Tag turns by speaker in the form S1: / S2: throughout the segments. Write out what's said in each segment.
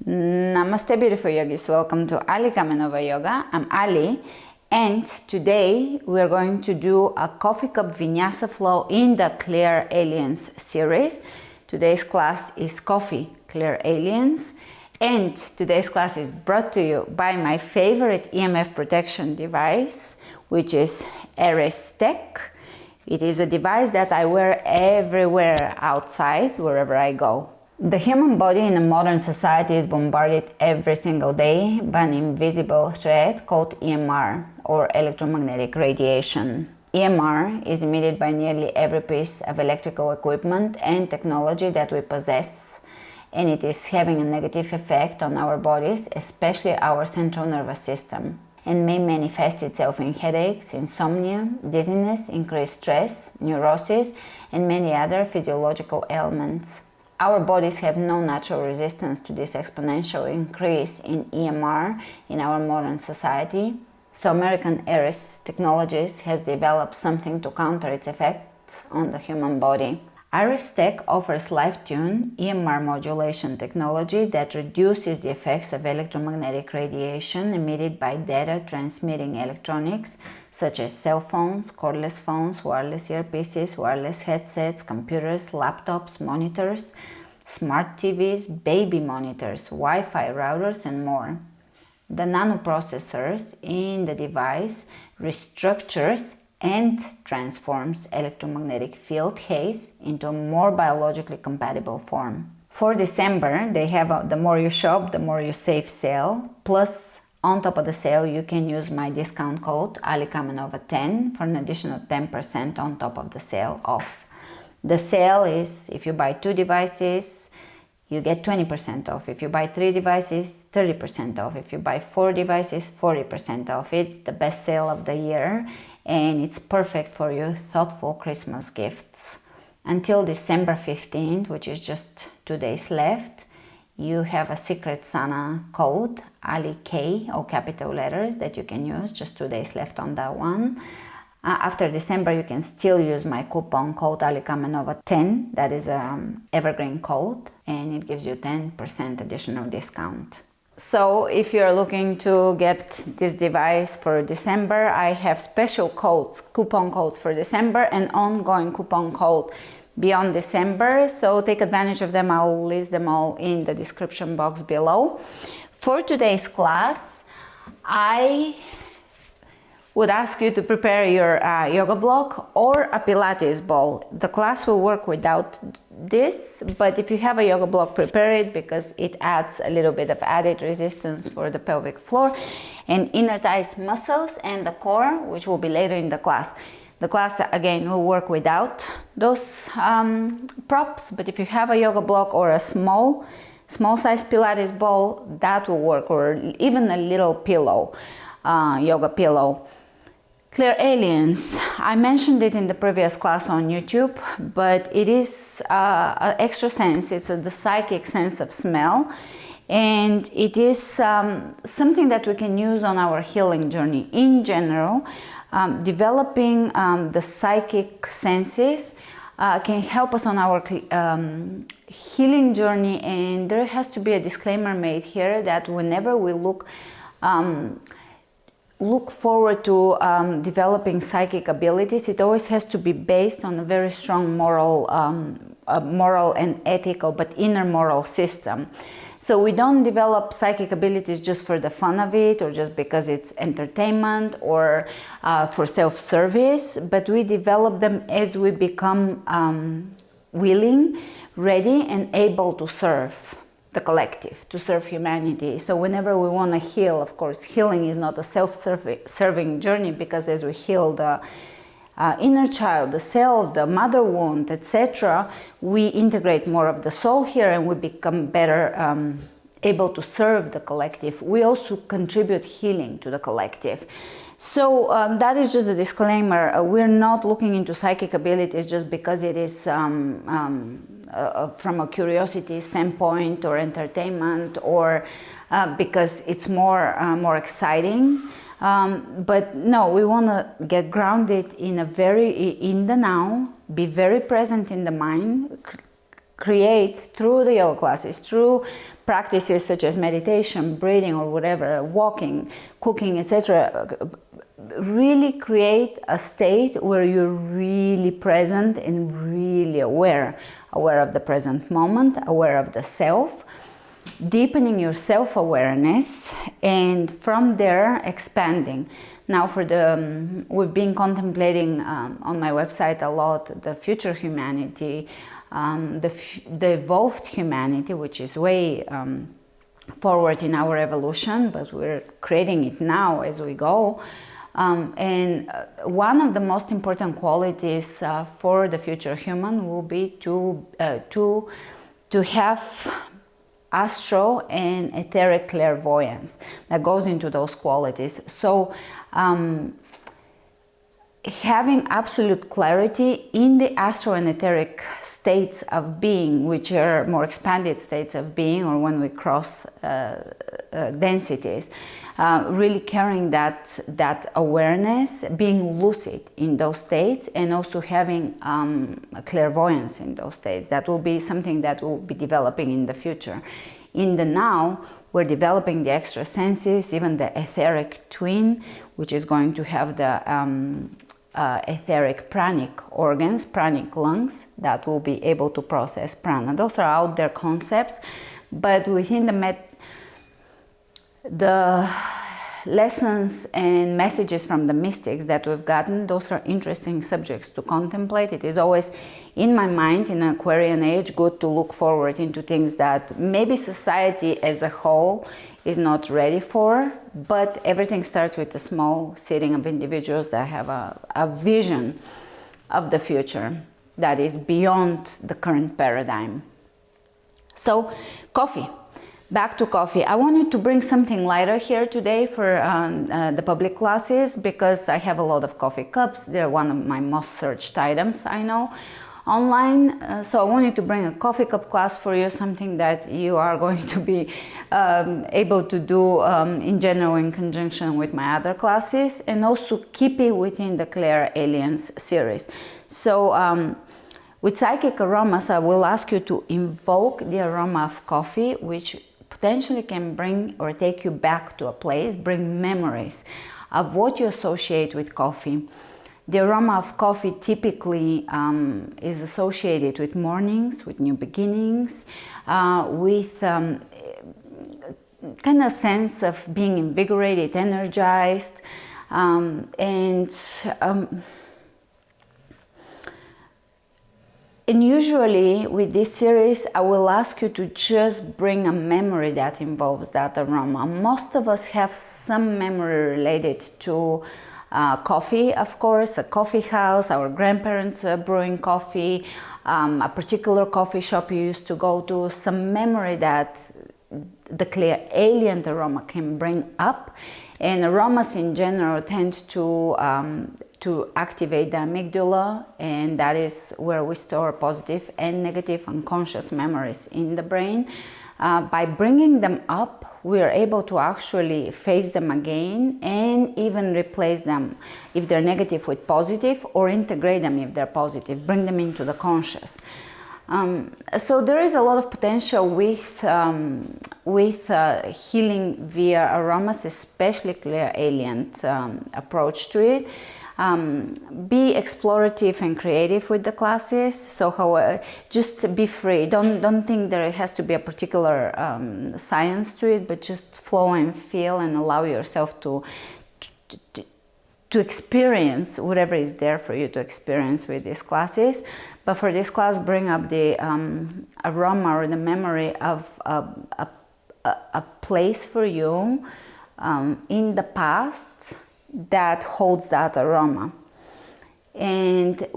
S1: Namaste, beautiful yogis. Welcome to Kamenova Yoga. I'm Ali, and today we're going to do a coffee cup vinyasa flow in the Clear Aliens series. Today's class is Coffee Clear Aliens, and today's class is brought to you by my favorite EMF protection device, which is Ares Tech. It is a device that I wear everywhere outside, wherever I go. The human body in a modern society is bombarded every single day by an invisible threat called EMR, or electromagnetic radiation. EMR is emitted by nearly every piece of electrical equipment and technology that we possess, and it is having a negative effect on our bodies, especially our central nervous system, and may manifest itself in headaches, insomnia, dizziness, increased stress, neurosis, and many other physiological ailments. Our bodies have no natural resistance to this exponential increase in EMR in our modern society, so American Ares Technologies has developed something to counter its effects on the human body. Ares Tech offers live-tune EMR modulation technology that reduces the effects of electromagnetic radiation emitted by data-transmitting electronics such as cell phones, cordless phones, wireless earpieces, wireless headsets, computers, laptops, monitors, smart TVs, baby monitors, Wi-Fi routers, and more. The nanoprocessors in the device restructures and transforms electromagnetic field haze into a more biologically compatible form. For December, they have the more you shop, the more you save sale. Plus, on top of the sale, you can use my discount code Kamenova10 for an additional 10% on top of the sale off. The sale is if you buy 2 devices, you get 20% off. If you buy 3 devices, 30% off. If you buy 4 devices, 40% off. It's the best sale of the year, and it's perfect for your thoughtful Christmas gifts. Until December 15th, which is just 2 days left, you have a secret Sana code, ALIK, all capital letters, that you can use. Just 2 days left on that one. After December, you can still use my coupon code Kamenova10. That is an evergreen code, and it gives you 10% additional discount. So if you're looking to get this device for December, I have special codes, coupon codes for December, and ongoing coupon code beyond December. So take advantage of them. I'll list them all in the description box below. For today's class, I would ask you to prepare your yoga block or a Pilates ball. The class will work without this, but if you have a yoga block, prepare it because it adds a little bit of added resistance for the pelvic floor and inner thighs muscles and the core, which will be later in the class. The class, again, will work without those props, but if you have a yoga block or a small size Pilates ball, that will work, or even a little pillow, yoga pillow. Clear Aliens, I mentioned it in the previous class on YouTube, but it is an extra sense. It's the psychic sense of smell, and it is something that we can use on our healing journey in general. Developing the psychic senses can help us on our healing journey, and there has to be a disclaimer made here that whenever we look forward to developing psychic abilities, it always has to be based on a very strong moral and ethical, but inner moral system. So we don't develop psychic abilities just for the fun of it, or just because it's entertainment, or for self-service, but we develop them as we become willing, ready, and able to serve the collective, to serve humanity. So whenever we want to heal, of course, healing is not a self-serving journey, because as we heal the inner child, the self, the mother wound, etc., we integrate more of the soul here, and we become better able to serve the collective. We also contribute healing to the collective. So that is just a disclaimer. We're not looking into psychic abilities just because it is from a curiosity standpoint or entertainment, or because it's more exciting. But no, we want to get grounded in the now, be very present in the mind, create through the yoga classes, through practices such as meditation, breathing, or whatever, walking, cooking, etc., really create a state where you're really present and really aware of the present moment, aware of the self, deepening your self-awareness, and from there expanding. Now we've been contemplating on my website a lot the future humanity, the evolved humanity, which is way forward in our evolution, but we're creating it now as we go. And one of the most important qualities for the future human will be to have astral and etheric clairvoyance that goes into those qualities. So having absolute clarity in the astral and etheric states of being, which are more expanded states of being, or when we cross densities, really carrying that awareness, being lucid in those states, and also having clairvoyance in those states. That will be something that we'll be developing in the future. In the now, we're developing the extra senses, even the etheric twin, which is going to have the etheric pranic organs, pranic lungs, that will be able to process prana. Those are out there concepts, but within the lessons and messages from the mystics that we've gotten, those are interesting subjects to contemplate. It is always in my mind, in an Aquarian age, good to look forward into things that maybe society as a whole is not ready for, but everything starts with a small sitting of individuals that have a vision of the future that is beyond the current paradigm. So, coffee. Back to coffee. I wanted to bring something lighter here today for the public classes, because I have a lot of coffee cups. They're one of my most searched items, I know, online. So I wanted to bring a coffee cup class for you, something that you are going to be able to do in general in conjunction with my other classes, and also keep it within the Claire Aliens series. So with psychic aromas, I will ask you to invoke the aroma of coffee, which potentially can bring or take you back to a place, bring memories of what you associate with coffee. The aroma of coffee typically is associated with mornings, with new beginnings, with kind of sense of being invigorated, energized, and usually with this series, I will ask you to just bring a memory that involves that aroma. Most of us have some memory related to coffee, of course, a coffee house, our grandparents brewing coffee, a particular coffee shop you used to go to, some memory that the Claire Alien aroma can bring up. And aromas in general tend to activate the amygdala, and that is where we store positive and negative unconscious memories in the brain. By bringing them up, we are able to actually face them again and even replace them if they're negative with positive, or integrate them if they're positive, bring them into the conscious. So there is a lot of potential with healing via aromas, especially Claire Alien approach to it. Be explorative and creative with the classes. So just be free. Don't think there has to be a particular science to it, but just flow and feel and allow yourself to experience whatever is there for you to experience with these classes. But for this class, bring up the aroma or the memory of a place for you in the past that holds that aroma. And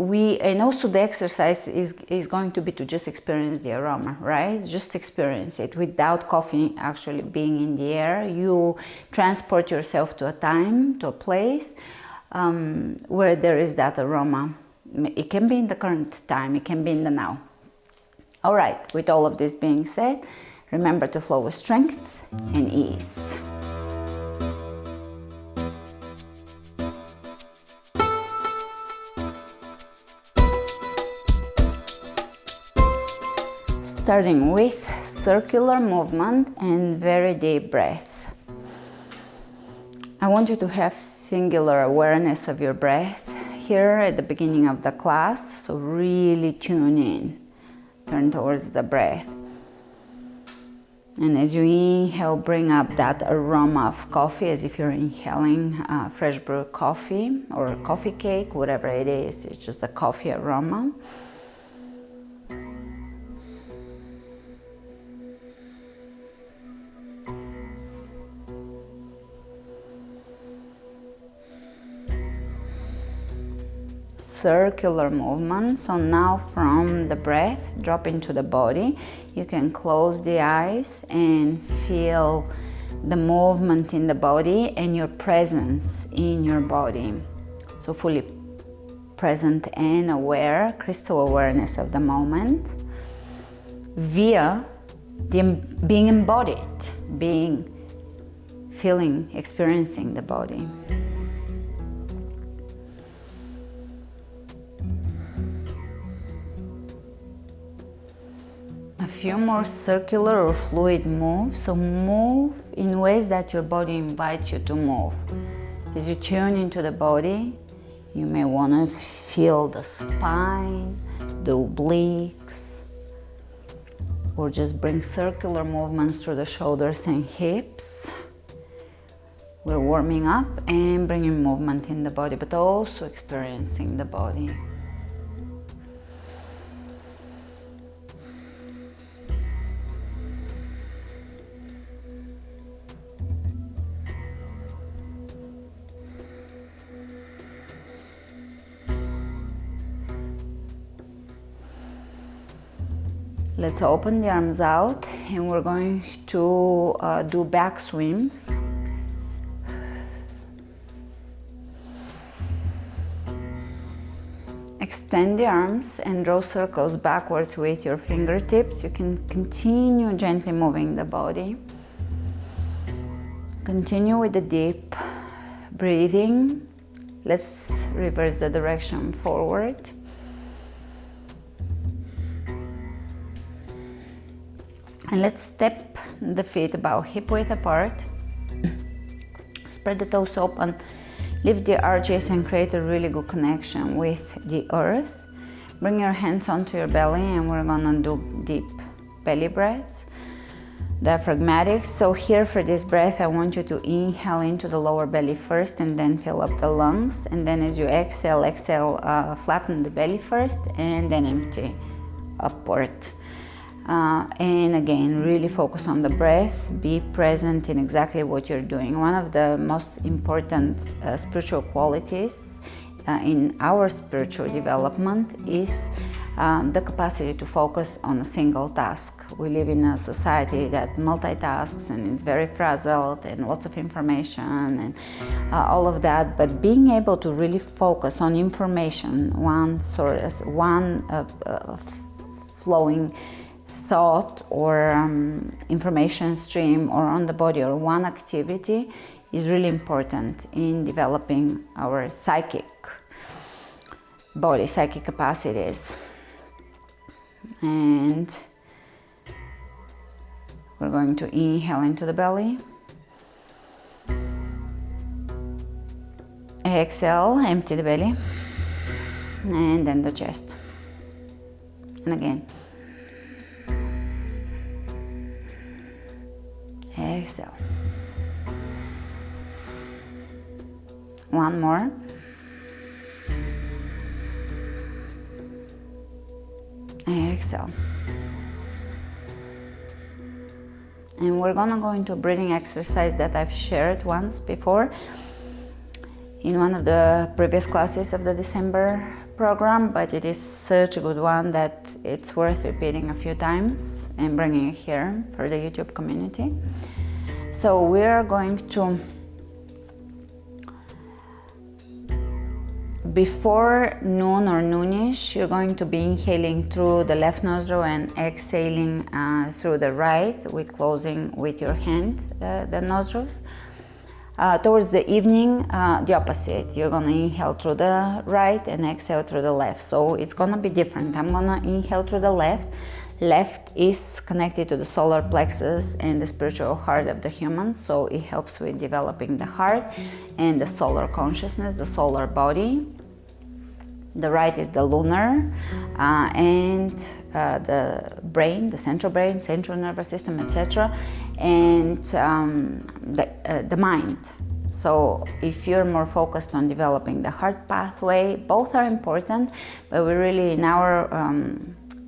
S1: also the exercise is going to be to just experience the aroma, right? Just experience it without coffee actually being in the air. You transport yourself to a time, to a place where there is that aroma. It can be in the current time, it can be in the now. All right, with all of this being said, remember to flow with strength and ease. Starting with circular movement and very deep breath. I want you to have singular awareness of your breath here at the beginning of the class, so really tune in, turn towards the breath. And as you inhale, bring up that aroma of coffee as if you're inhaling fresh brewed coffee or coffee cake, whatever it is, it's just a coffee aroma. Circular movement. So now from the breath, drop into the body. You can close the eyes and feel the movement in the body and your presence in your body. So fully present and aware, crystal awareness of the moment via being embodied, feeling, experiencing the body. Few more circular or fluid moves. So move in ways that your body invites you to move. As you tune into the body, you may want to feel the spine, the obliques, or just bring circular movements through the shoulders and hips. We're warming up and bringing movement in the body, but also experiencing the body. Let's open the arms out and we're going to do back swims. Extend the arms and draw circles backwards with your fingertips. You can continue gently moving the body. Continue with the deep breathing. Let's reverse the direction forward. And let's step the feet about hip width apart. Spread the toes open, lift the arches and create a really good connection with the earth. Bring your hands onto your belly and we're gonna do deep belly breaths. Diaphragmatic. So here for this breath, I want you to inhale into the lower belly first and then fill up the lungs. And then as you exhale, flatten the belly first and then empty upward. And again, really focus on the breath, be present in exactly what you're doing. One of the most important spiritual qualities in our spiritual development is the capacity to focus on a single task. We live in a society that multitasks and it's very frazzled and lots of information and all of that, but being able to really focus on information, one source, one flowing thought or information stream or on the body or one activity is really important in developing our psychic body, psychic capacities. And we're going to inhale into the belly. Exhale, empty the belly. And then the chest. And again. Exhale. One more. Exhale. And we're gonna go into a breathing exercise that I've shared once before in one of the previous classes of the December program, but it is such a good one that it's worth repeating a few times and bringing it here for the YouTube community. So we are going to, before noon or noonish, you're going to be inhaling through the left nostril and exhaling through the right, with closing with your hand the nostrils. Towards the evening, the opposite. You're gonna inhale through the right and exhale through the left. So it's gonna be different. I'm gonna inhale through the left. left is connected to the solar plexus and the spiritual heart of the human, so it helps with developing the heart and the solar consciousness, the solar body. The right is the lunar and the brain, the central brain, central nervous system, etc., and the mind. So if you're more focused on developing the heart pathway, both are important, but we really, in our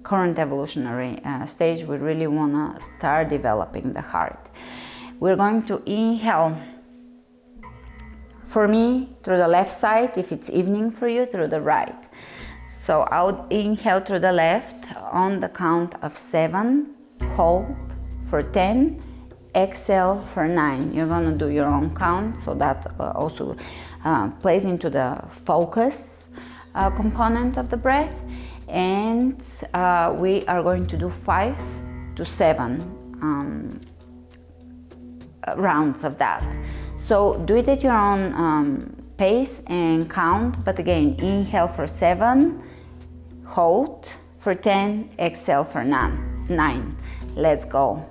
S1: current evolutionary stage, we really want to start developing the heart. We're going to inhale, for me, through the left side. If it's evening for you, through the right. So I'll inhale through the left on the count of 7, hold for 10, exhale for 9. You're going to do your own count, so that also plays into the focus component of the breath. And we are going to do 5 to 7 rounds of that. So do it at your own pace and count, but again, inhale for 7, hold for 10, exhale for 9. Let's go.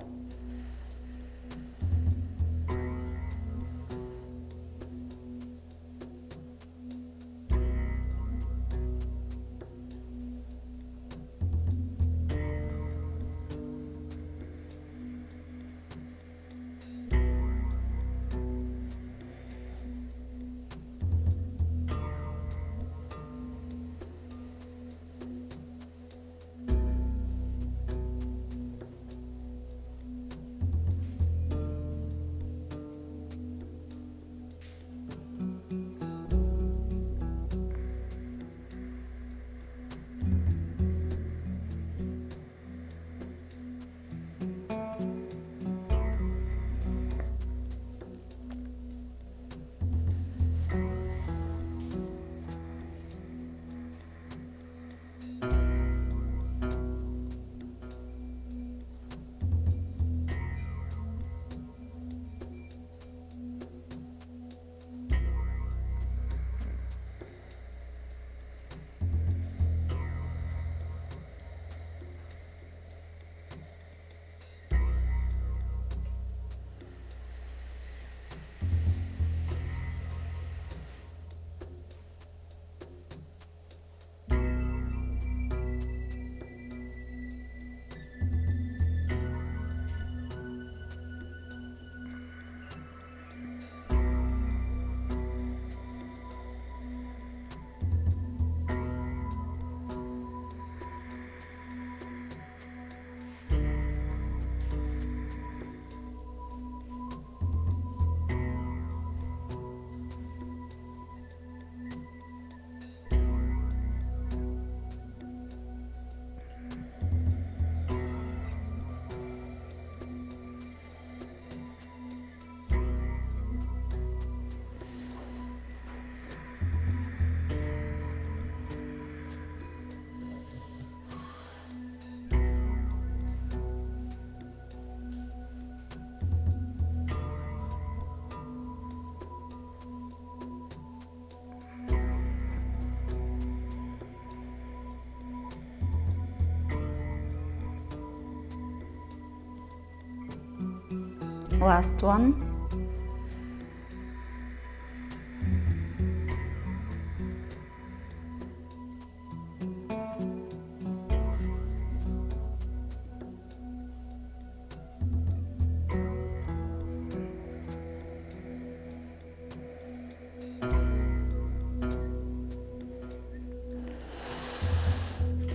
S1: Last one.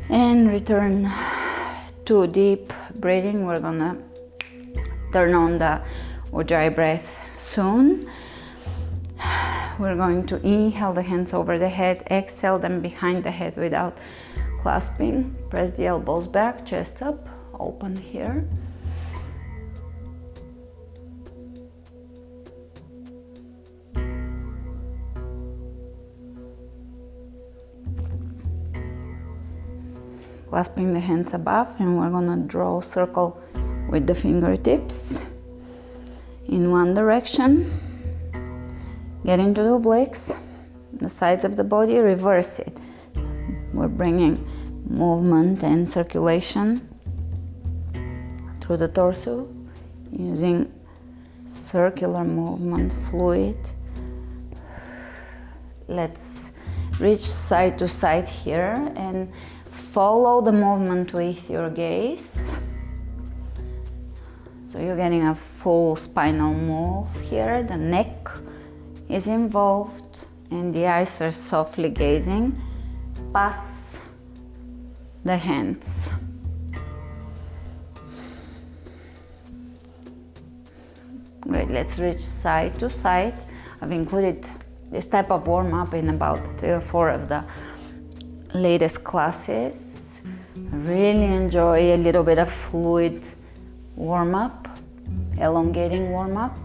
S1: And return to deep breathing. We're gonna turn on the Ujjayi breath soon. We're going to inhale the hands over the head, exhale them behind the head without clasping. Press the elbows back, chest up, open here. Clasping the hands above, and we're gonna draw a circle with the fingertips in one direction. Get into the obliques, the sides of the body, reverse it. We're bringing movement and circulation through the torso using circular movement, fluid. Let's reach side to side here and follow the movement with your gaze. So you're getting a full spinal move here. The neck is involved and the eyes are softly gazing past the hands. Great, let's reach side to side. I've included this type of warm-up in about 3 or 4 of the latest classes. I really enjoy a little bit of fluid warm-up, elongating warm-up,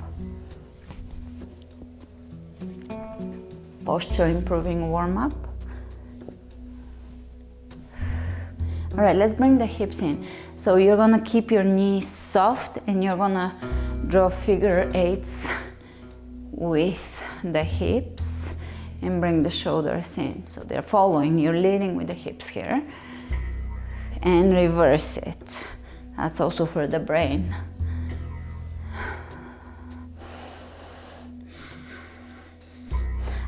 S1: posture improving warm-up. All right, let's bring the hips in. So you're gonna keep your knees soft and you're gonna draw figure eights with the hips and bring the shoulders in. So they're following, you're leading with the hips here and reverse it. That's also for the brain.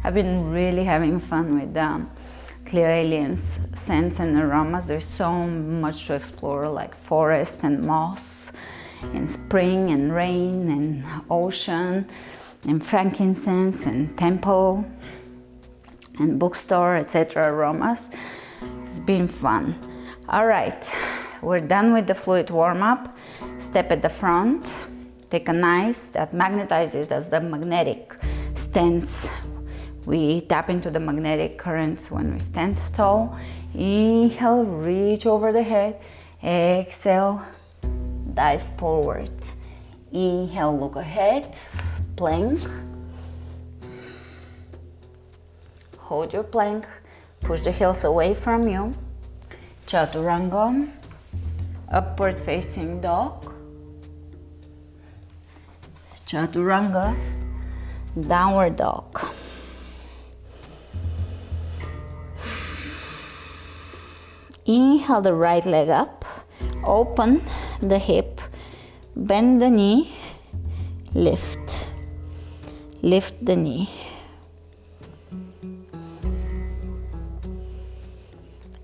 S1: I've been really having fun with Clear Aliens scents and aromas. There's so much to explore, like forest and moss and spring and rain and ocean and frankincense and temple and bookstore, etc. aromas. It's been fun. All right, we're done with the fluid warm-up. Step at the front, take an ice that magnetizes, that's the magnetic stance. We tap into the magnetic currents when we stand tall. Inhale, reach over the head. Exhale, dive forward. Inhale, look ahead, plank. Hold your plank, push the heels away from you. Chaturanga, upward facing dog. Chaturanga, downward dog. Inhale the right leg up, open the hip, bend the knee, lift, lift the knee.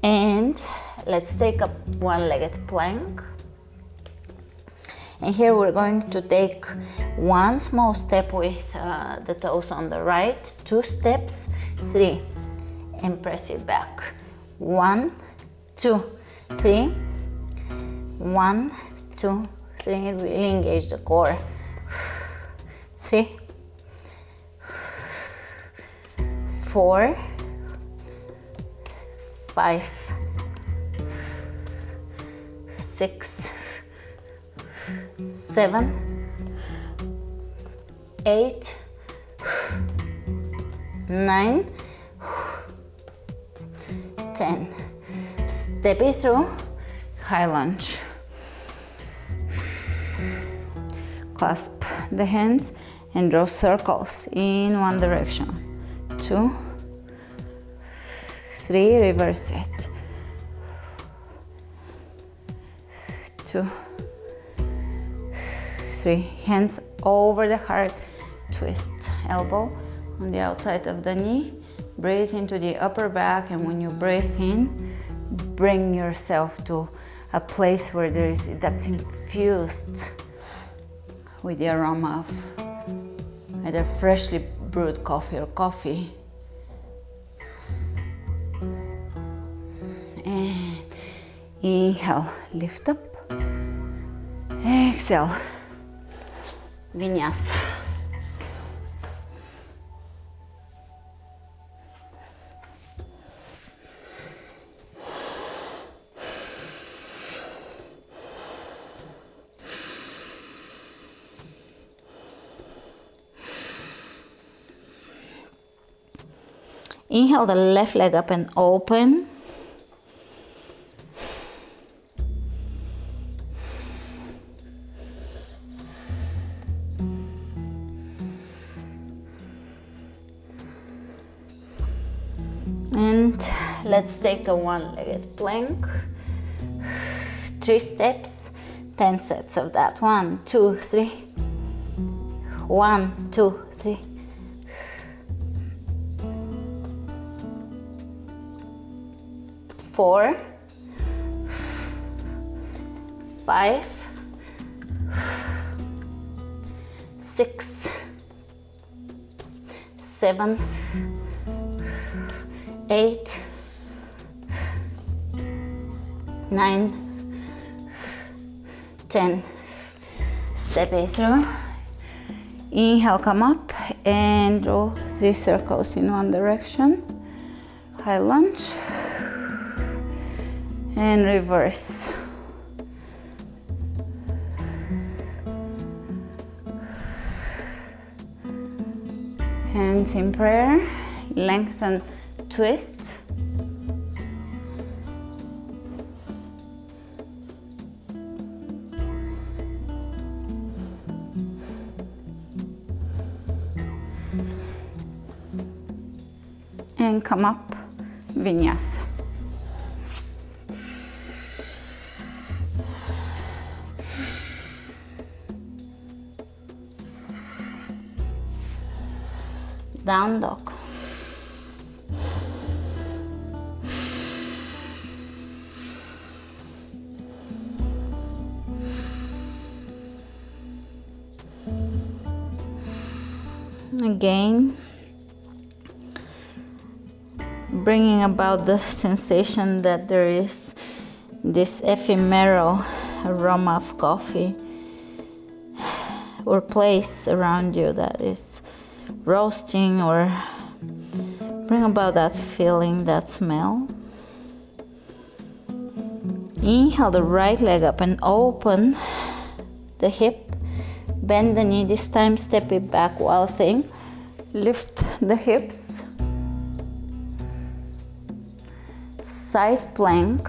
S1: And let's take up one-legged plank. And here we're going to take one small step with the toes on the right, 2 steps, 3, and press it back. 1, 2, 3, 1, 2, 3, really engage the core. 3, 4, 5, 6, 7, 8, 9, 10. Step it through, high lunge. Clasp the hands and draw circles in one direction. 2, 3, reverse it. 2, 3, hands over the heart, twist, elbow on the outside of the knee. Breathe into the upper back, and when you breathe in, bring yourself to a place where that's infused with the aroma of either freshly brewed coffee or coffee. And inhale, lift up. Exhale, vinyasa. Inhale the left leg up and open. And let's take a one-legged plank. 3 steps, 10 sets of that. 1, 2, 3. 1, 2, 3. 4, 5, 6, 7, 8, 9, 10. Step it through. Inhale, come up and draw 3 circles in one direction. High lunge and reverse. Hands in prayer, lengthen, twist. And come up, vinyasa. Down dog. Again, bringing about the sensation that there is this ephemeral aroma of coffee or place around you that is roasting, or bring about that feeling, that smell. Inhale the right leg up and open the hip. Bend the knee, this time step it back, wild thing. Lift the hips. Side plank.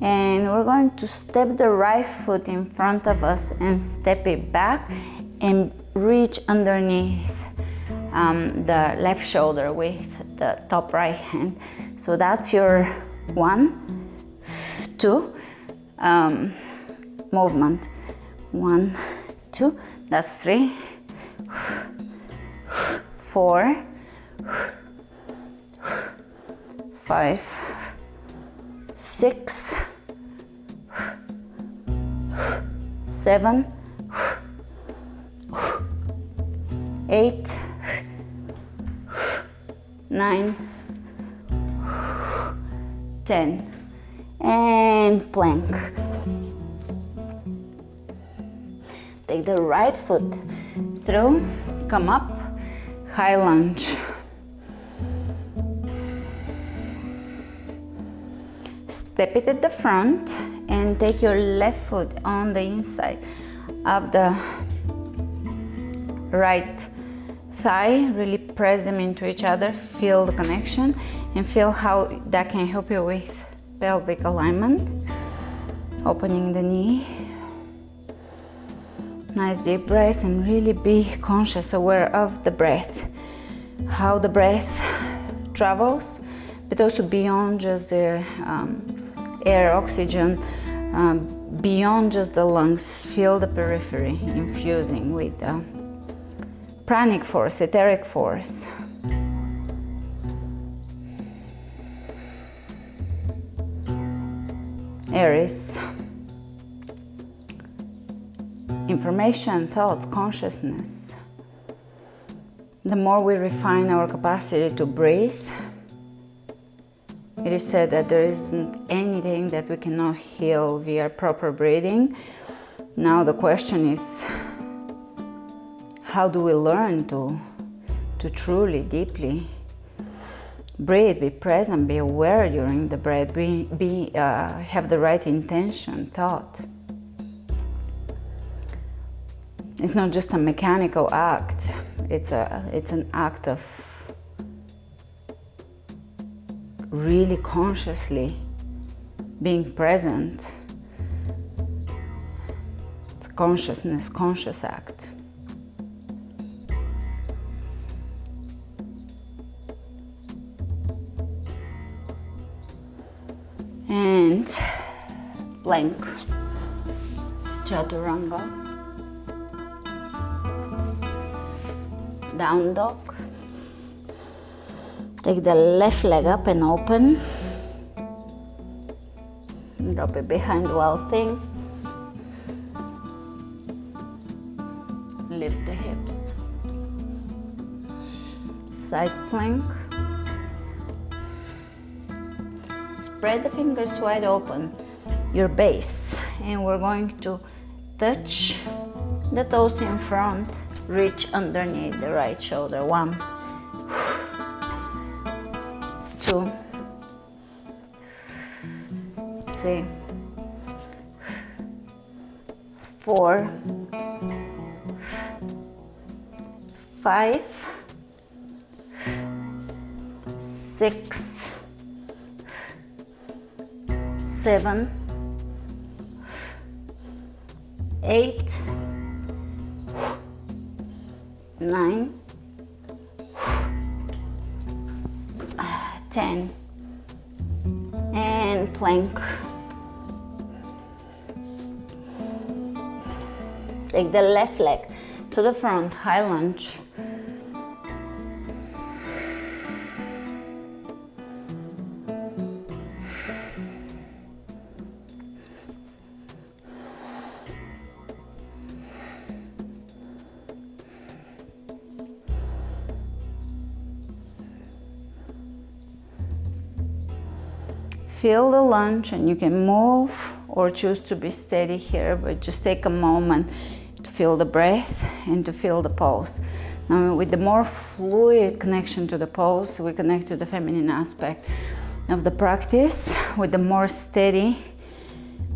S1: And we're going to step the right foot in front of us and step it back and reach underneath the left shoulder with the top right hand. So that's your 1, 2 movement. 1, 2, that's 3, 4, 5, 6, 7, 8, 9, 10, and plank. Take the right foot through, come up, high lunge. Step it at the front and take your left foot on the inside of the right thigh. Really press them into each other, feel the connection and feel how that can help you with pelvic alignment. Opening the knee. Nice deep breath and really be conscious, aware of the breath, how the breath travels, but also beyond just the air, oxygen, beyond just the lungs. Feel the periphery infusing with pranic force, etheric force. Air is information, thoughts, consciousness. The more we refine our capacity to breathe, it is said that there isn't anything that we cannot heal via proper breathing. Now the question is, how do we learn to truly, deeply breathe, be present, be aware during the breath, have the right intention, thought? It's not just a mechanical act, it's an act of really consciously being present. It's a conscious act. and plank, chaturanga, down dog. Take the left leg up and open. Drop it behind while thing. Lift the hips. Side plank. Spread the fingers wide open, your base, and we're going to touch the toes in front, reach underneath the right shoulder. 1, 2, 3, 4, 5, 6, 7, 8, 9, 10, and plank. Take the left leg to the front, high lunge. Feel the lunge, and you can move or choose to be steady here, but just take a moment to feel the breath and to feel the pose. Now, with the more fluid connection to the pose, we connect to the feminine aspect of the practice. With the more steady,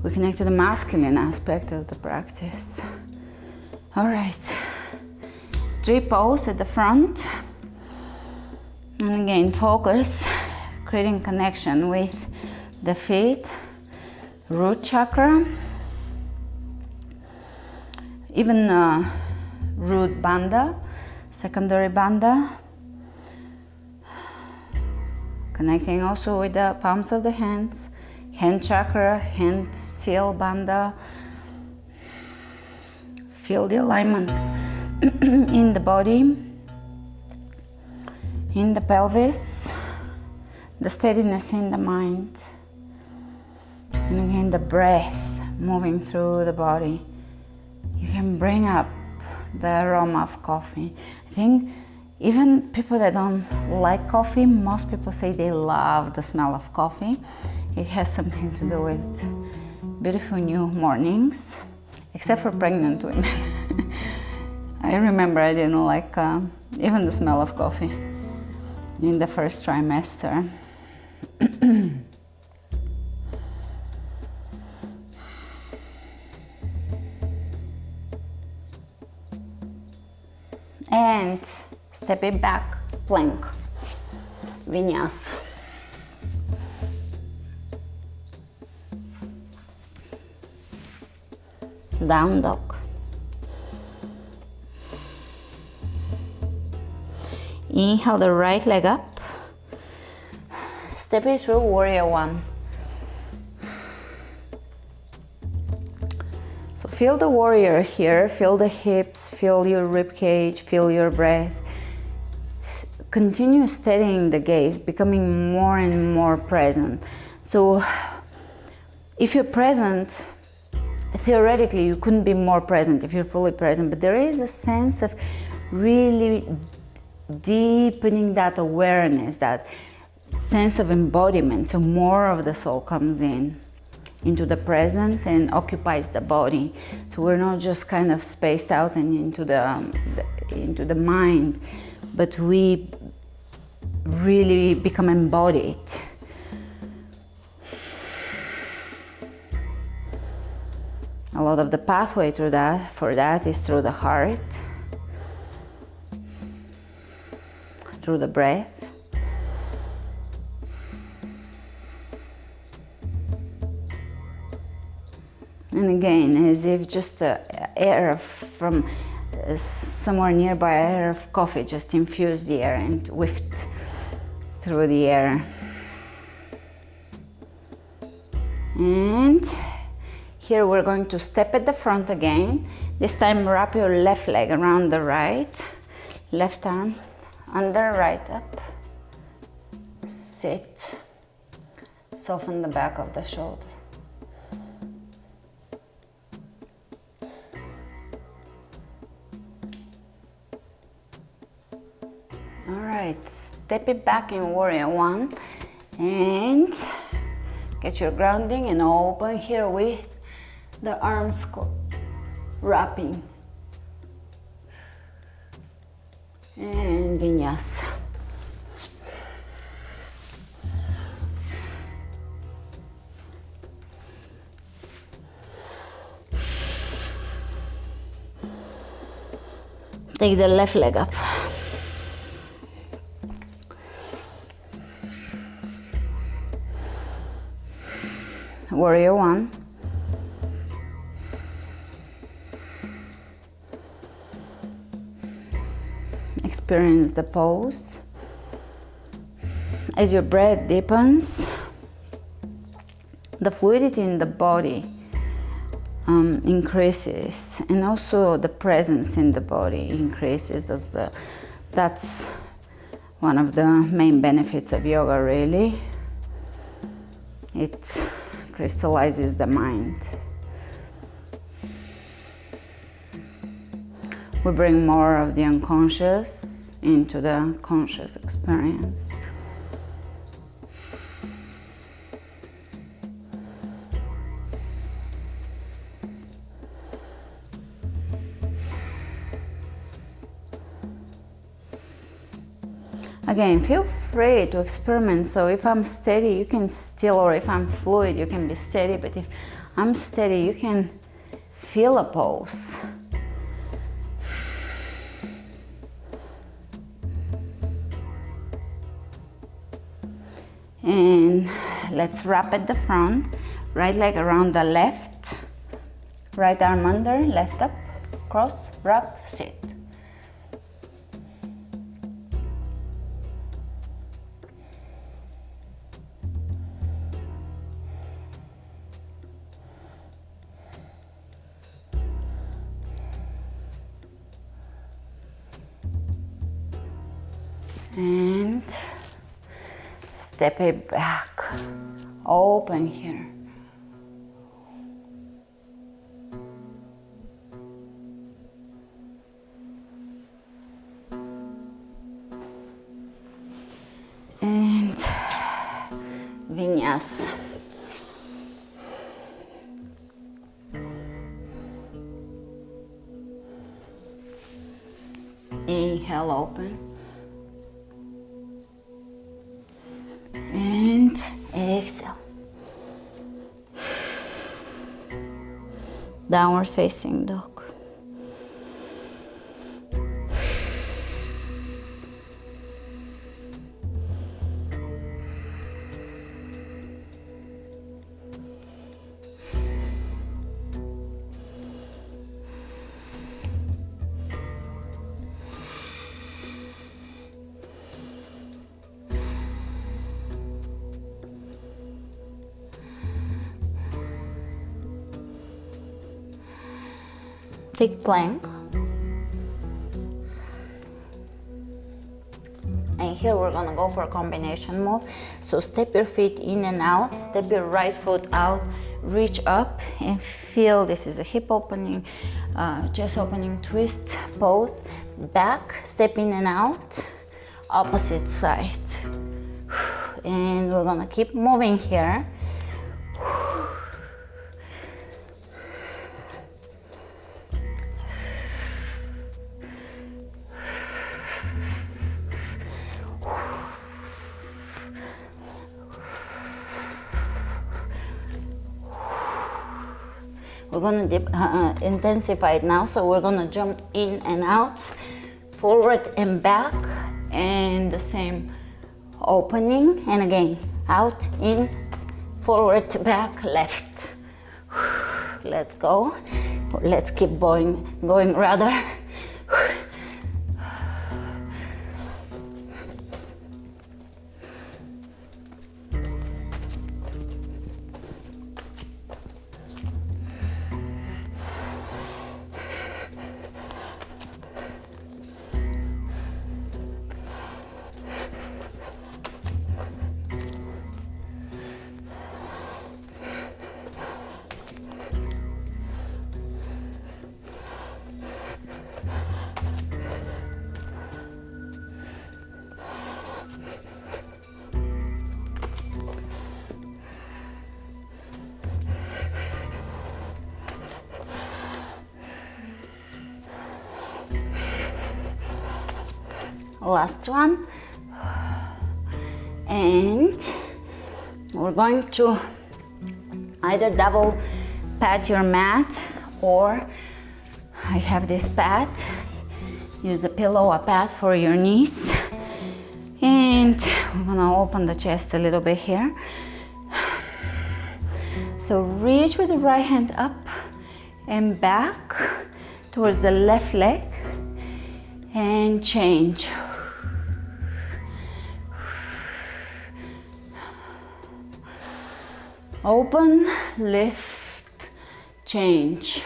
S1: we connect to the masculine aspect of the practice. All right, 3 pose at the front, and again focus, creating connection with the feet, root chakra, even root bandha, secondary bandha, connecting also with the palms of the hands, hand chakra, hand seal bandha. Feel the alignment in the body, in the pelvis, the steadiness in the mind. And again, the breath moving through the body. You can bring up the aroma of coffee. I think even people that don't like coffee, most people say they love the smell of coffee. It has something to do with beautiful new mornings, except for pregnant women. I remember I didn't like even the smell of coffee in the first trimester. And step it back, plank, vinyasa. Down dog. Inhale the right leg up. Step it through warrior 1. So feel the warrior here, feel the hips, feel your rib cage, feel your breath. Continue steadying the gaze, becoming more and more present. So if you're present, theoretically you couldn't be more present if you're fully present, but there is a sense of really deepening that awareness, that sense of embodiment. So more of the soul comes into the present and occupies the body. So we're not just kind of spaced out and into the mind, but we really become embodied. A lot of the pathway for that is through the heart, through the breath. And again, as if just air from somewhere nearby, air of coffee just infused the air and whiffed through the air. And here we're going to step at the front again. This time wrap your left leg around the right, left arm under, right up. Sit. Soften the back of the shoulder. All right, step it back in warrior one and get your grounding and open here with the arms wrapping. And vinyasa. Take the left leg up. Warrior one. Experience the pose. As your breath deepens, the fluidity in the body increases, and also the presence in the body increases. That's one of the main benefits of yoga, really. It crystallizes the mind. We bring more of the unconscious into the conscious experience. Again, feel free to experiment. So if I'm steady, you can still, or if I'm fluid, you can be steady. But if I'm steady, you can feel a pose. And let's wrap at the front. Right leg around the left. Right arm under, left up, cross, wrap, sit. And step it back, open here. And vinyasa. Inhale, open. And exhale. Downward facing dog. Take plank. And here we're gonna go for a combination move. So step your feet in and out, step your right foot out, reach up and feel this is a hip opening, chest opening twist pose. Back, step in and out, opposite side. And we're gonna keep moving here. We're gonna intensify it now, so we're gonna jump in and out, forward and back, and the same opening, and again, out, in, forward, back, left. Let's go. Let's keep going rather. Last one. And we're going to either double pat your mat, or I have this pad. Use a pillow, a pad for your knees. And we're gonna open the chest a little bit here. So reach with the right hand up and back towards the left leg and change. Open, lift, change.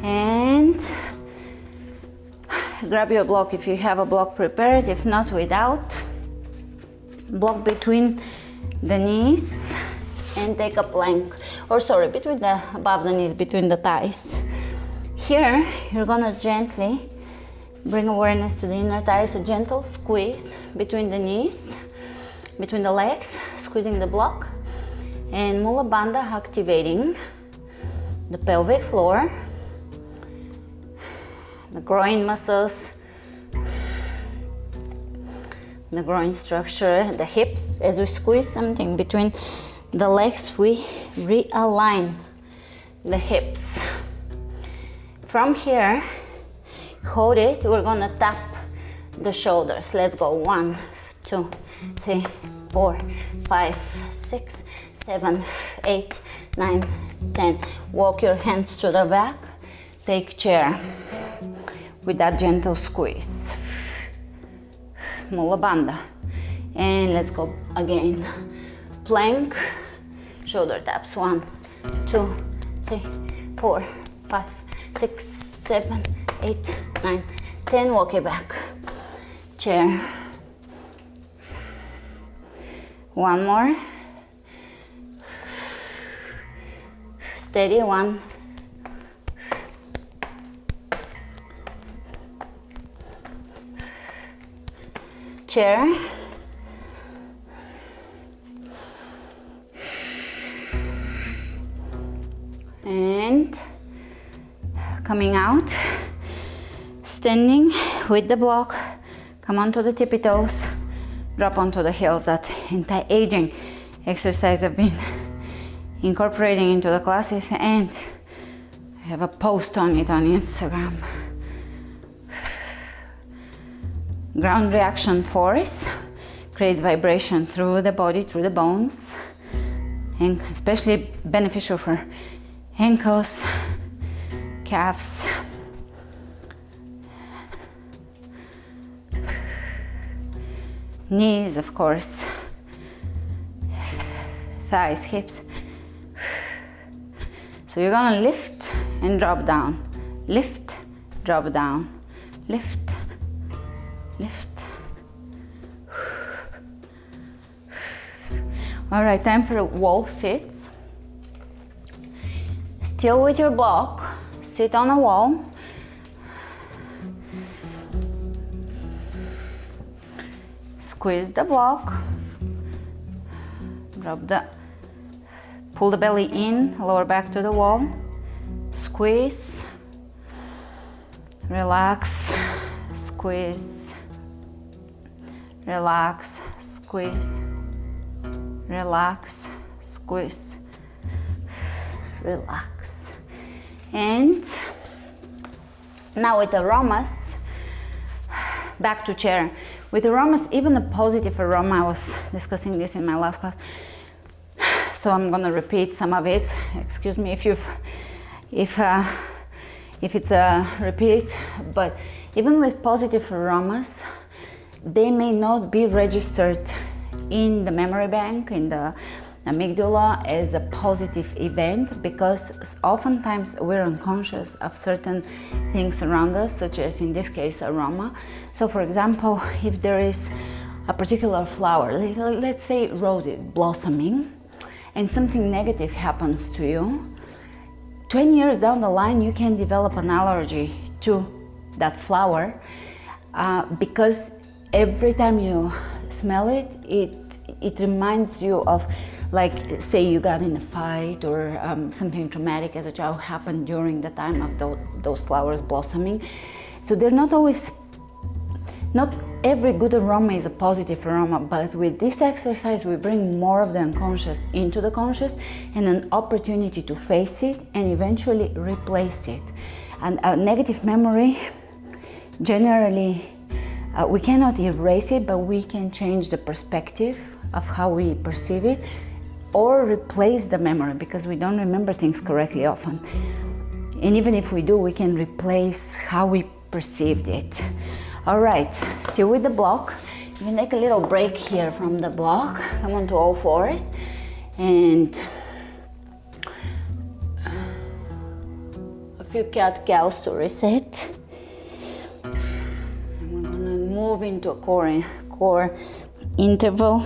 S1: And grab your block if you have a block prepared, if not, without. Block between the knees and take a plank, or sorry, between the above the knees, between the thighs. Here you're gonna gently bring awareness to the inner thighs, a gentle squeeze between the knees, between the legs, squeezing the block, and Mula Bandha, activating the pelvic floor, the groin muscles, the groin structure, the hips. As we squeeze something between the legs, we realign the hips. From here, hold it, we're gonna tap the shoulders. Let's go. 1, 2, 3, 4, 5, 6, 7, 8, 9, 10. Walk your hands to the back, take chair with that gentle squeeze. Mula Bandha. And let's go again. Plank, shoulder taps. 1, 2, 3, 4, 5, 6, 7, 8, 9, 10. Walk it back. Chair. One more. Steady. 1. Chair. And coming out, standing with the block, come onto the tippy toes, drop onto the heels. That anti-aging exercise I've been incorporating into the classes, and I have a post on it on Instagram. Ground reaction force creates vibration through the body, through the bones, and especially beneficial for ankles, calves, knees, of course, thighs, hips. So you're gonna lift and drop down, lift, drop down, lift, lift. All right, time for wall sits. Still with your block, sit on a wall. Squeeze the block. Pull the belly in, lower back to the wall. Squeeze. Relax. Squeeze. Relax. Squeeze. Relax. Squeeze. Relax. And now with aromas, back to chair. With aromas, even a positive aroma, I was discussing this in my last class, so I'm gonna repeat some of it. Excuse me if it's a repeat, but even with positive aromas, they may not be registered in the memory bank, in the amygdala as a positive event, because oftentimes we're unconscious of certain things around us, such as in this case aroma. So for example, if there is a particular flower, let's say roses blossoming, and something negative happens to you, 20 years down the line you can develop an allergy to that flower, because every time you smell it, it reminds you of, like, say you got in a fight, or something traumatic as a child happened during the time of those flowers blossoming. So they're not every good aroma is a positive aroma, but with this exercise we bring more of the unconscious into the conscious, and an opportunity to face it and eventually replace it. And a negative memory, generally, we cannot erase it, but we can change the perspective of how we perceive it, or replace the memory, because we don't remember things correctly often. And even if we do, we can replace how we perceived it. All right, still with the block. You can take a little break here from the block. Come on to all fours, and a few cat-cows to reset. And we're gonna move into a core interval.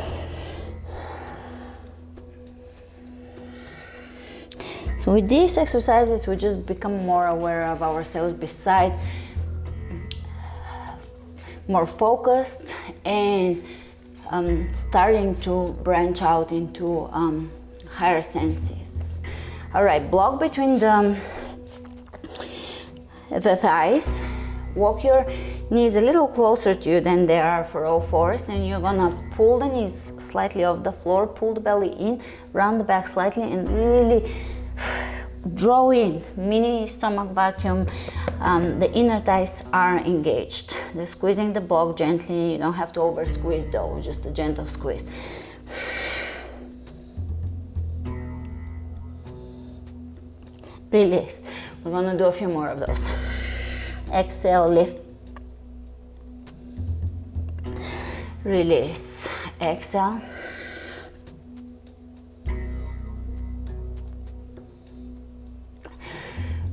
S1: So with these exercises, we just become more aware of ourselves, besides more focused and starting to branch out into higher senses. All right, block between the thighs. Walk your knees a little closer to you than they are for all fours, and you're gonna pull the knees slightly off the floor, pull the belly in, round the back slightly, and really draw in, mini stomach vacuum. The inner thighs are engaged. They're squeezing the block gently. You don't have to over squeeze though, just a gentle squeeze. Release. We're gonna do a few more of those. Exhale, lift. Release. Exhale.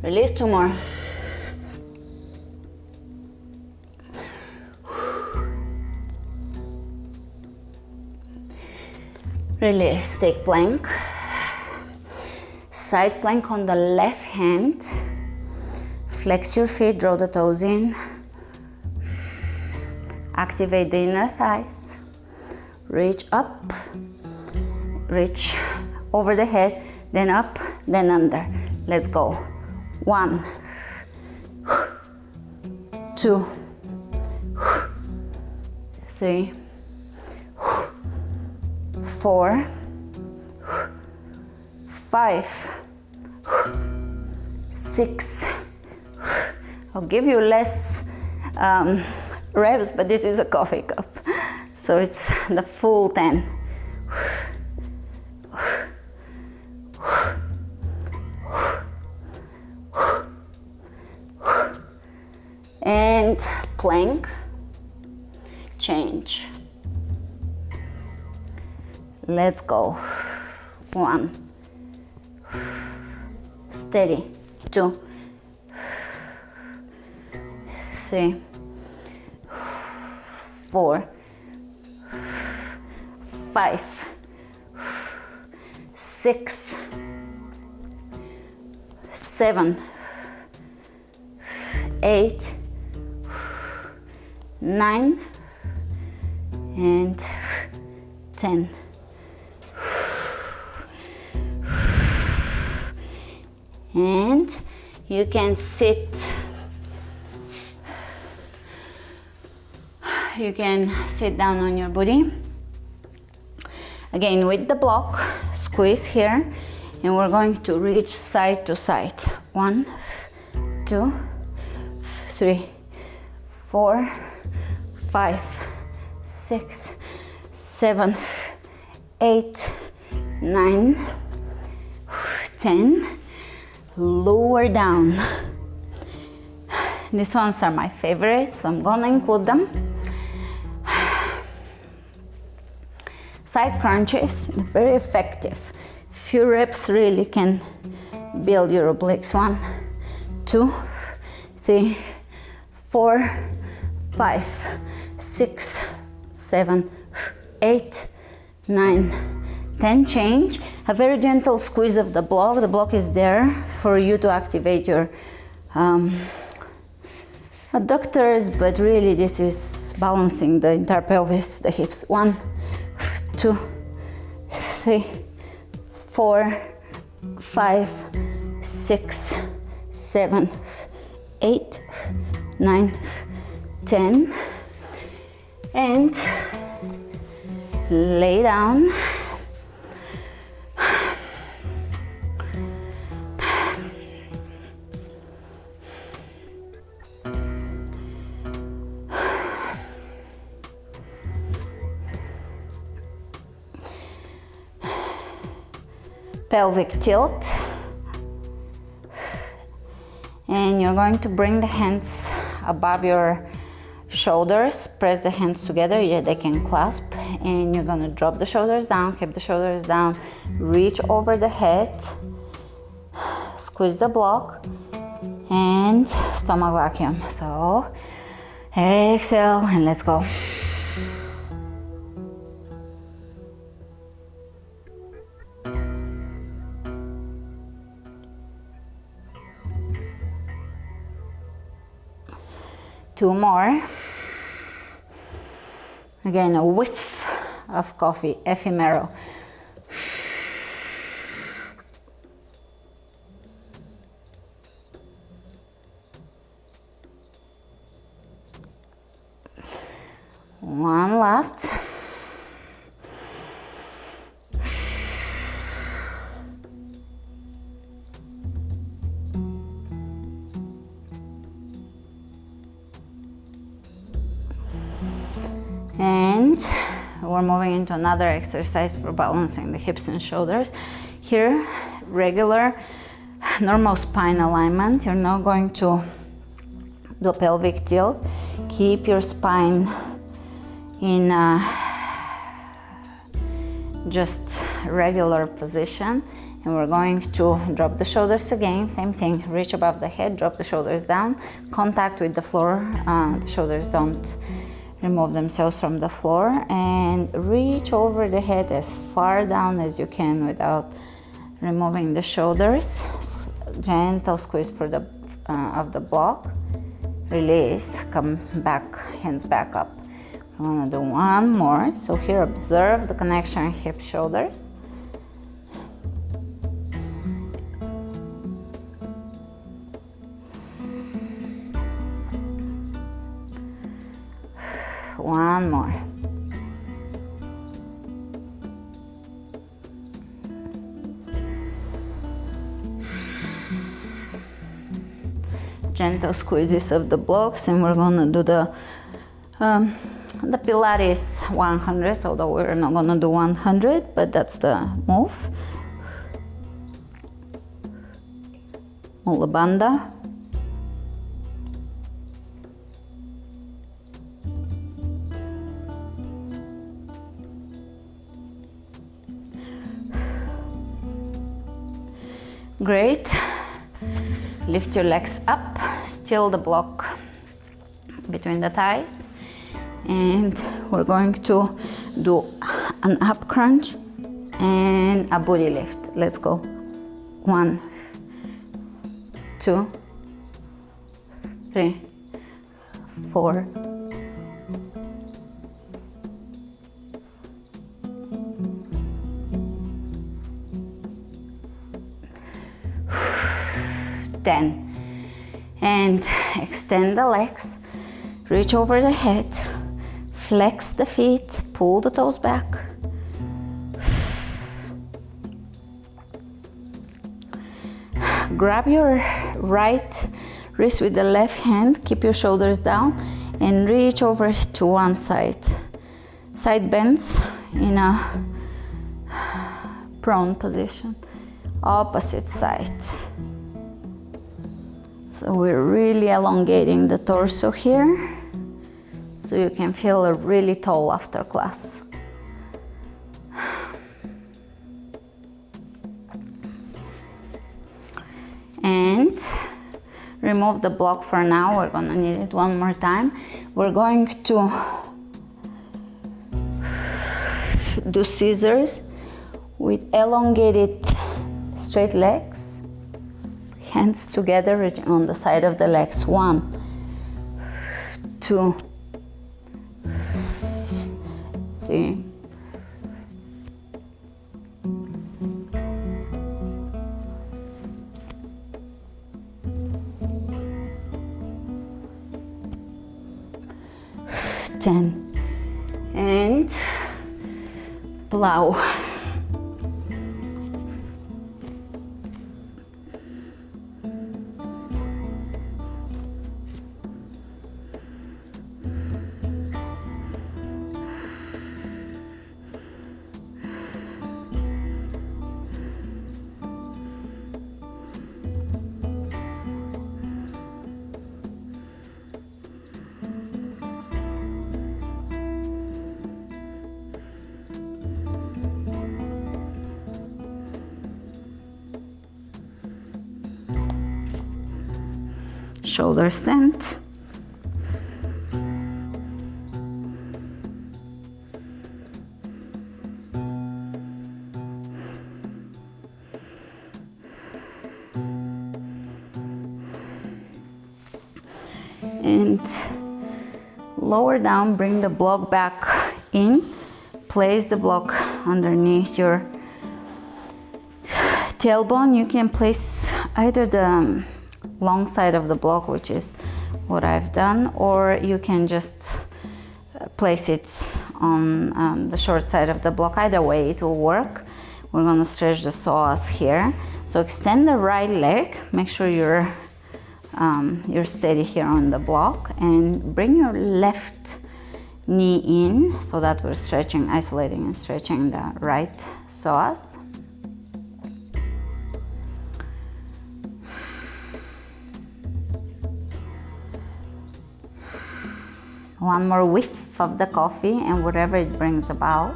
S1: Release, two more. Release, take plank. Side plank on the left hand. Flex your feet, draw the toes in. Activate the inner thighs. Reach up. Reach over the head, then up, then under. Let's go. 1, 2, 3, 4, 5, 6. I'll give you less reps, but this is a coffee cup, so it's the full 10. And plank, change. Let's go. 1, steady. 2, 3, 4, 5, 6, 7, 8, 9, and 10. And you can sit. You can sit down on your booty. Again, with the block, squeeze here, and we're going to reach side to side. 1, 2, 3, 4, 5, 6, 7, 8, 9, 10. Lower down. These ones are my favorite, so I'm gonna include them. side crunches, very effective. Few reps really can build your obliques. 1, 2, 3, 4, 5, 6, 7, 8, 9, 10. Change. A very gentle squeeze of the block. The block is there for you to activate your adductors, but really this is balancing the entire pelvis, the hips. 1, 2, 3, 4, 5, 6, 7, 8, 9, 10. And lay down. Pelvic tilt, and you're going to bring the hands above your shoulders. Press the hands together, yeah, they can clasp, and you're going to drop the shoulders down, keep the shoulders down, reach over the head, squeeze the block, and stomach vacuum. So exhale and let's go. Two more. Again, a whiff of coffee, ephemeral. One last. And we're moving into another exercise for balancing the hips and shoulders. Here, regular, normal spine alignment. You're now going to do a pelvic tilt. Keep your spine in a just regular position. And we're going to drop the shoulders again. Same thing, reach above the head, drop the shoulders down. Contact with the floor, the shoulders don't remove themselves from the floor, and reach over the head as far down as you can without removing the shoulders. Gentle squeeze for the of the block. Release, come back, hands back up. I'm gonna do one more. So here, observe the connection hip shoulders. One more. Gentle squeezes of the blocks, and we're gonna do the Pilates 100, although we're not gonna do 100, but that's the move. Mula Bandha. Great. Lift your legs up, still the block between the thighs. And we're going to do an up crunch and a booty lift. Let's go. 1, 2, 3, 4, 10. And extend the legs, reach over the head, flex the feet, pull the toes back. Grab your right wrist with the left hand, keep your shoulders down, and reach over to one side. Side bends in a prone position. Opposite side. So we're really elongating the torso here, so you can feel really tall after class. And remove the block for now. We're gonna need it one more time. We're going to do scissors with elongated straight legs, hands together, reaching on the side of the legs. 1, 2, 3, 10, and plow. Shoulder stand. And lower down, bring the block back in. Place the block underneath your tailbone. You can place either the long side of the block, which is what I've done, or you can just place it on the short side of the block. Either way it will work. We're going to stretch the psoas here. So extend the right leg, make sure you're steady here on the block, and bring your left knee in so that we're stretching, isolating and stretching the right psoas. One more whiff of the coffee and whatever it brings about.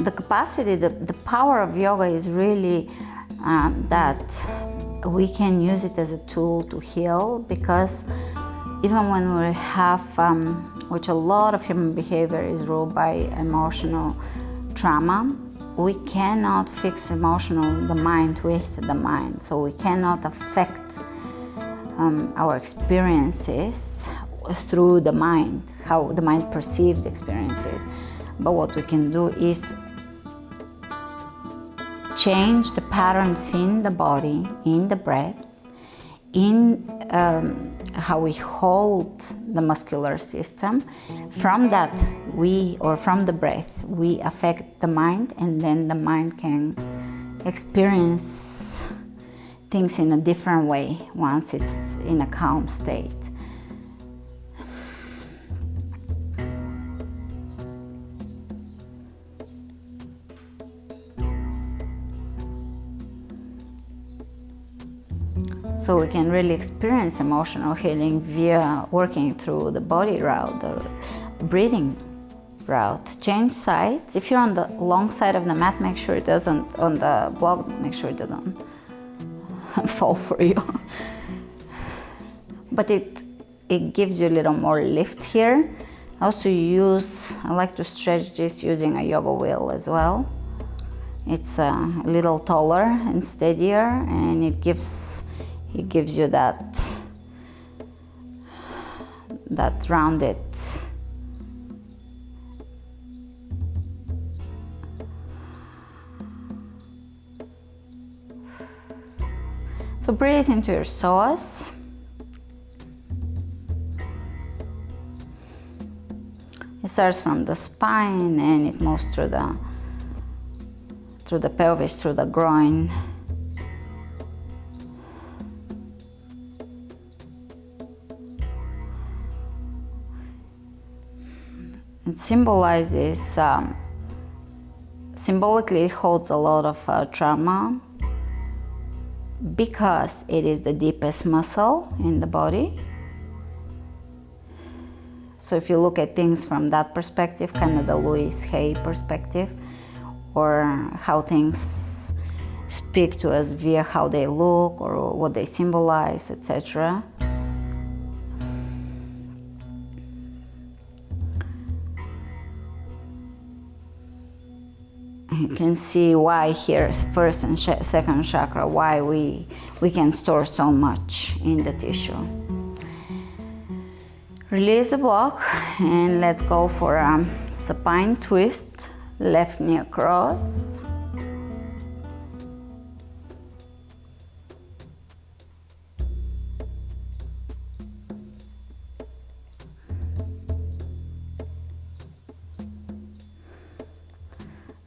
S1: The capacity, the power of yoga is really that we can use it as a tool to heal, because even when we have, which a lot of human behavior is ruled by emotional trauma, we cannot fix the mind with the mind. So we cannot affect our experiences through the mind, how the mind perceives the experiences. But what we can do is change the patterns in the body, in the breath, in how we hold the muscular system. From that, from the breath, we affect the mind, and then the mind can experience things in a different way once it's in a calm state. So we can really experience emotional healing via working through the body route, the breathing route. Change sides. If you're on the long side of the mat, make sure it doesn't, on the block, make sure it doesn't fall for you. But it gives you a little more lift here. Also I like to stretch this using a yoga wheel as well. It's a little taller and steadier, and it gives you that rounded So breathe into your psoas. It starts from the spine and it moves through the pelvis, through the groin. It symbolizes, symbolically it holds a lot of trauma, because it is the deepest muscle in the body. So if you look at things from that perspective, kind of the Louise Hay perspective, or how things speak to us via how they look or what they symbolize, etc. You can see why here, first and second chakra, why we can store so much in the tissue. Release the block and let's go for a supine twist, left knee across.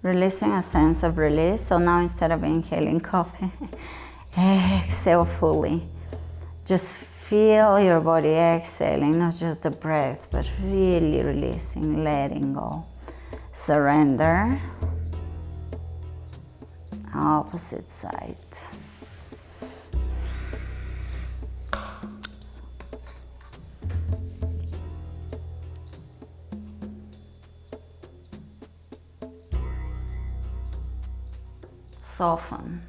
S1: Releasing a sense of release. So now instead of inhaling coffee, exhale fully. Just feel your body exhaling, not just the breath, but really releasing, letting go. Surrender. Opposite side. Soften.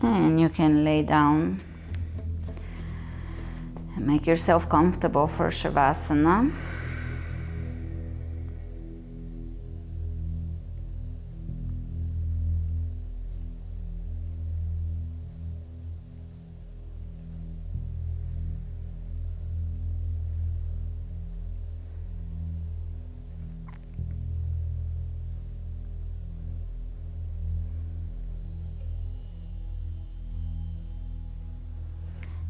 S1: And you can lay down and make yourself comfortable for Shavasana.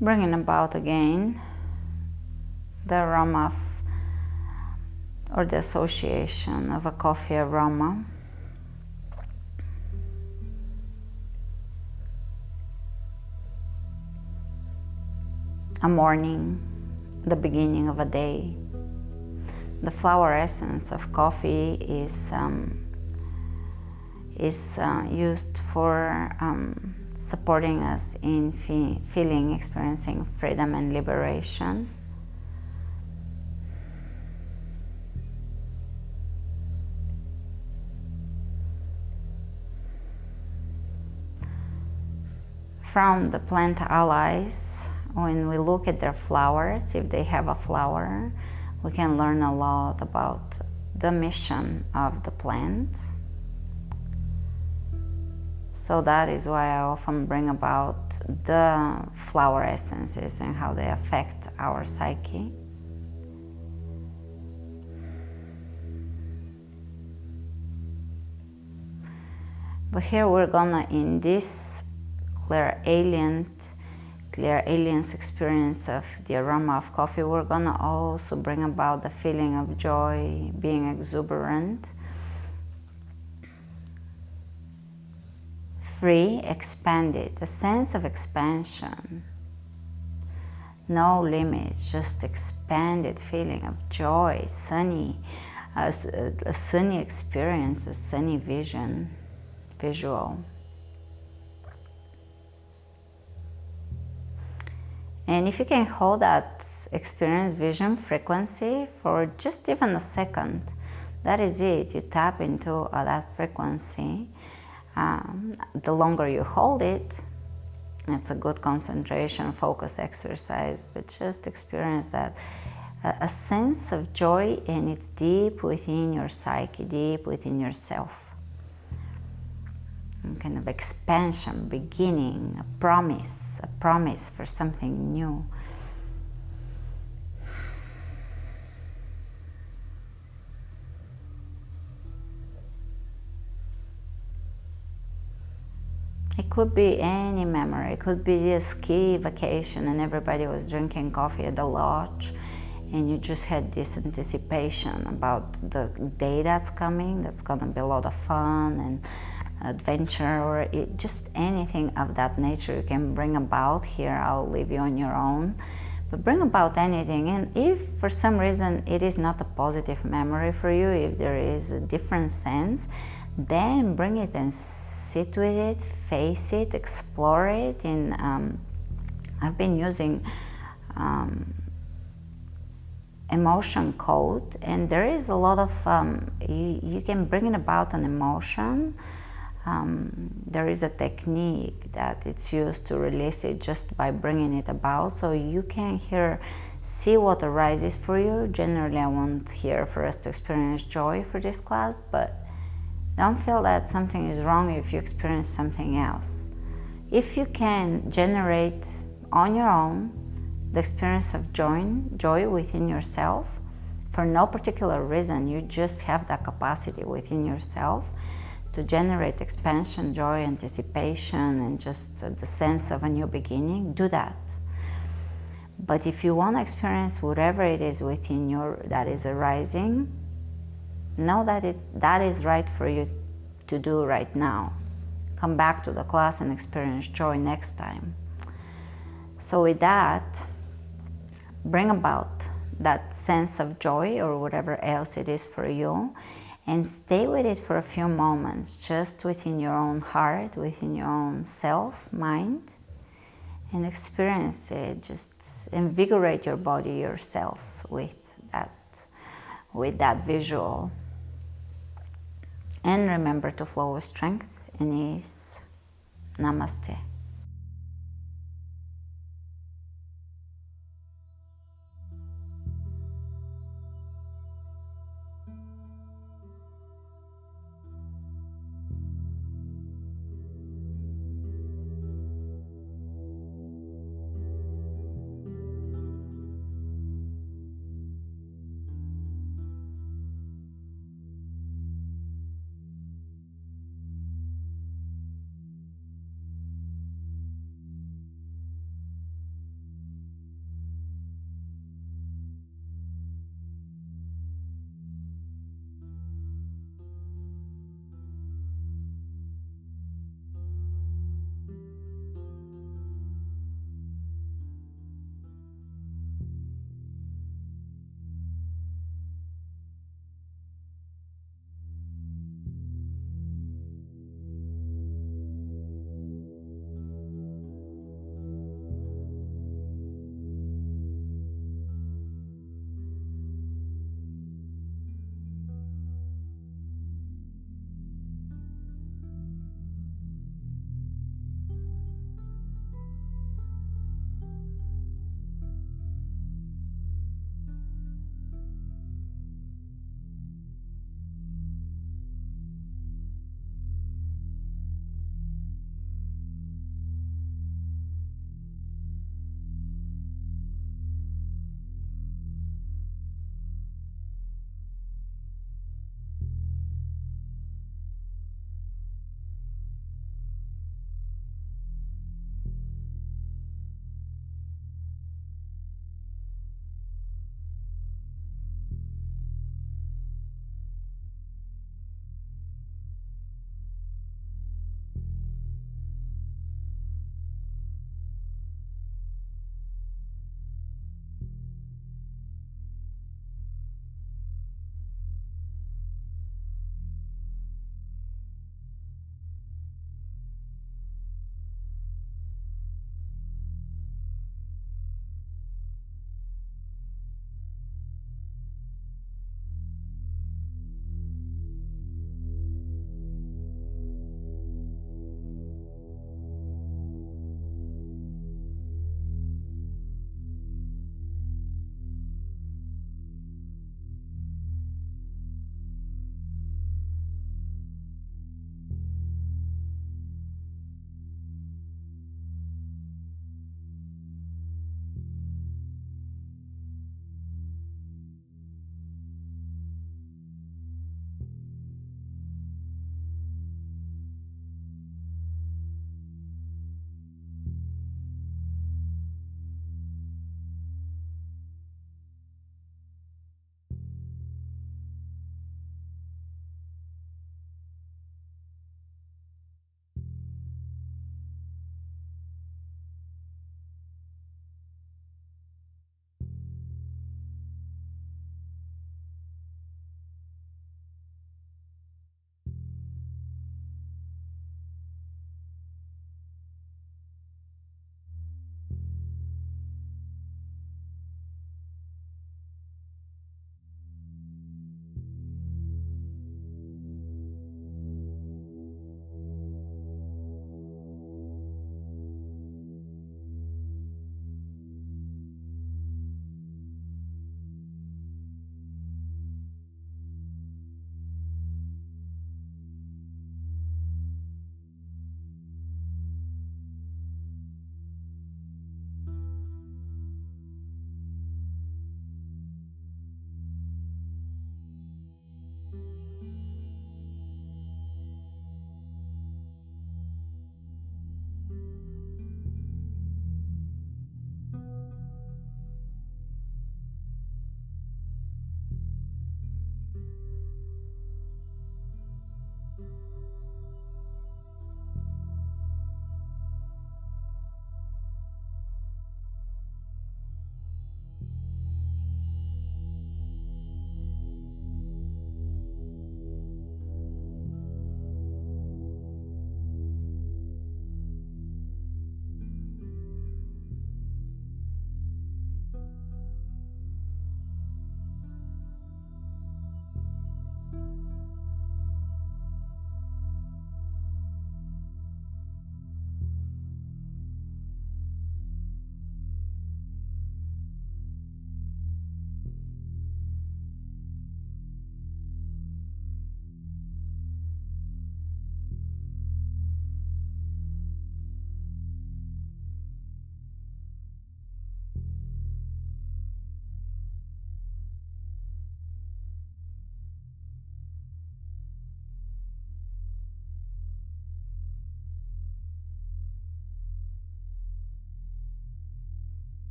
S1: Bringing about again the aroma or the association of a coffee aroma. A morning, the beginning of a day. The flower essence of coffee is used for supporting us in experiencing freedom and liberation. From the plant allies, when we look at their flowers, if they have a flower, we can learn a lot about the mission of the plant. So that is why I often bring about the flower essences and how they affect our psyche. But here we're gonna, in this clear alien's experience of the aroma of coffee, we're gonna also bring about the feeling of joy, being exuberant, free, expanded, a sense of expansion. No limits, just expanded feeling of joy, sunny, a sunny experience, a sunny visual. And if you can hold that experience, vision, frequency for just even a second, that is it. You tap into that frequency. The longer you hold it, it's a good concentration, focus exercise, but just experience that. A sense of joy, and it's deep within your psyche, deep within yourself. And kind of expansion, beginning, a promise for something new. It could be any memory. It could be a ski vacation and everybody was drinking coffee at the lodge, and you just had this anticipation about the day that's coming. That's gonna be a lot of fun, and adventure, or just anything of that nature you can bring about here. I'll leave you on your own, but bring about anything. And if for some reason it is not a positive memory for you, if there is a different sense, then bring it and sit with it, face it, explore it. And I've been using emotion code, and there is a lot of you can bring it about an emotion. There is a technique that it's used to release it just by bringing it about, so you can here see what arises for you. Generally, I want here for us to experience joy for this class, but don't feel that something is wrong if you experience something else. If you can generate on your own the experience of joy within yourself, for no particular reason, you just have that capacity within yourself to generate expansion, joy, anticipation, and just the sense of a new beginning, do that. But if you want to experience whatever it is within you that is arising, know that that is right for you to do right now. Come back to the class and experience joy next time. So with that, bring about that sense of joy or whatever else it is for you, and stay with it for a few moments, just within your own heart, within your own self, mind, and experience it. Just invigorate your body, your cells with that visual. And remember to flow with strength and ease. Namaste.